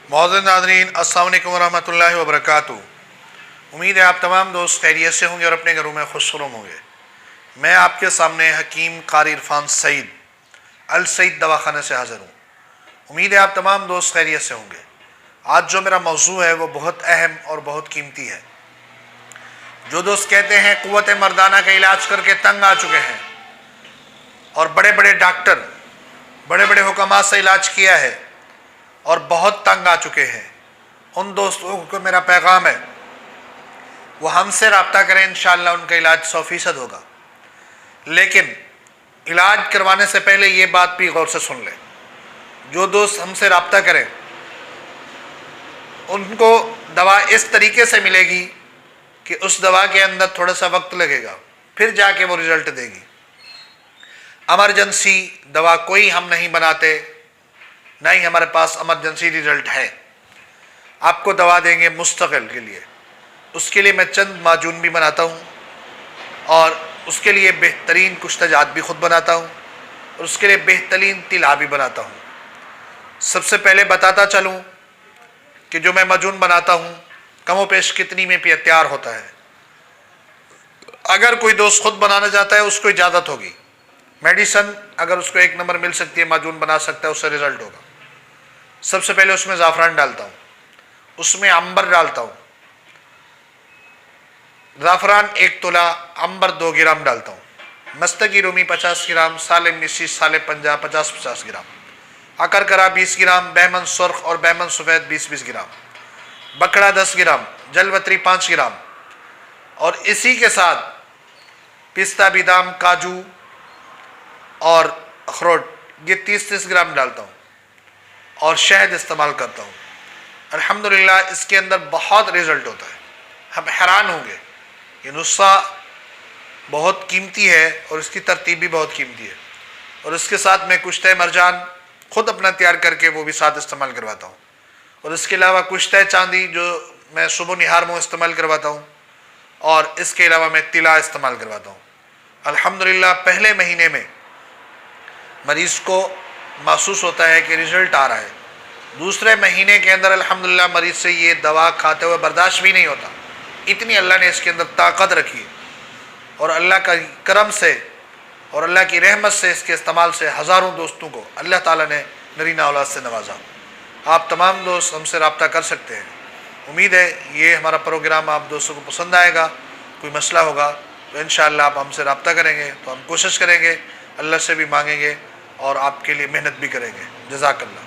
मौजूद नाज़रीन अस्सलाम वालेकुम वरहमतुल्लाहि वबरकातुहू। उम्मीद है आप तमाम दोस्त खैरियत से होंगे और अपने घरों में खुशनुमा होंगे। मैं आपके सामने हकीम कारी इरफान सईद अल सईद दवाखाने से हाज़िर हूँ। उम्मीद है आप तमाम दोस्त खैरियत से होंगे। आज जो मेरा मौजू है वो बहुत अहम और बहुत कीमती है। जो दोस्त कहते हैं क़ुव्वत मर्दाना का इलाज करके तंग आ चुके हैं और बड़े बड़े डॉक्टर बड़े बड़े हुक्मा से इलाज किया है और बहुत तंग आ चुके हैं, उन दोस्तों को मेरा पैगाम है वो हमसे रब्ता करें, इंशाअल्लाह उनका इलाज 100% होगा। लेकिन इलाज करवाने से पहले ये बात भी गौर से सुन लें। जो दोस्त हमसे रब्ता करें उनको दवा इस तरीके से मिलेगी कि उस दवा के अंदर थोड़ा सा वक्त लगेगा, फिर जाके वो रिज़ल्ट देगी। एमरजेंसी दवा कोई हम नहीं बनाते, नहीं हमारे पास एमरजेंसी रिज़ल्ट है। आपको दवा देंगे मुस्तकिल के लिए। उसके लिए मैं चंद माजून भी बनाता हूँ और उसके लिए बेहतरीन कुछ तजात भी ख़ुद बनाता हूँ और उसके लिए बेहतरीन तिला भी बनाता हूँ। सबसे पहले बताता चलूँ कि जो मैं माजून बनाता हूँ कमो पेश कितनी में भी तैयार होता है। अगर कोई दोस्त खुद बनाना चाहता है उसको इजाज़त होगी। मेडिसन अगर उसको 1 नंबर मिल सकती है, माजून बना सकता है, उससे रिज़ल्ट होगा। सबसे पहले उसमें ज़ाफ़रान डालता हूँ, उसमें अंबर डालता हूँ। ज़ाफ़रान 1 तोला, अंबर 2 ग्राम डालता हूँ। मस्तकी रूमी 50 ग्राम, साले मिसी साले पंजा 50-50 ग्राम, अकरकरा 20 ग्राम, बहमन सुर्ख और बहमन सफ़ेद 20-20 ग्राम, बकड़ा 10 ग्राम, जलवत्री 5 ग्राम और इसी के साथ पिस्ता, बादाम, काजू और अखरोट ये 30-30 ग्राम डालता हूँ और शहद इस्तेमाल करता हूँ। अल्हम्दुलिल्लाह इसके अंदर बहुत रिज़ल्ट होता है। हम हैरान होंगे। ये नुस्खा बहुत कीमती है और इसकी तरतीब भी बहुत कीमती है। और इसके साथ मैं कुश्ते मरजान ख़ुद अपना तैयार करके वो भी साथ इस्तेमाल करवाता हूँ और इसके अलावा कुश्ते चांदी जो मैं सुबह निहार में इस्तेमाल करवाता हूँ और इसके अलावा मैं तिला इस्तेमाल करवाता हूँ। अल्हम्दुलिल्लाह पहले महीने में मरीज़ को महसूस होता है कि रिज़ल्ट आ रहा है। दूसरे महीने के अंदर अल्हम्दुलिल्लाह मरीज़ से ये दवा खाते हुए बर्दाश्त भी नहीं होता। इतनी अल्लाह ने इसके अंदर ताकत रखी है और अल्लाह का करम से और अल्लाह की रहमत से इसके इस्तेमाल से हज़ारों दोस्तों को अल्लाह ताला ने नरीना औलाद से नवाजा। आप तमाम दोस्त हमसे रब्ता कर सकते हैं। उम्मीद है ये हमारा प्रोग्राम आप दोस्तों को पसंद आएगा। कोई मसला होगा तो इंशाअल्लाह आप हमसे रब्ता करेंगे तो हम कोशिश करेंगे, अल्लाह से भी मांगेंगे और आपके लिए मेहनत भी करेंगे। जज़ाकल्लाह।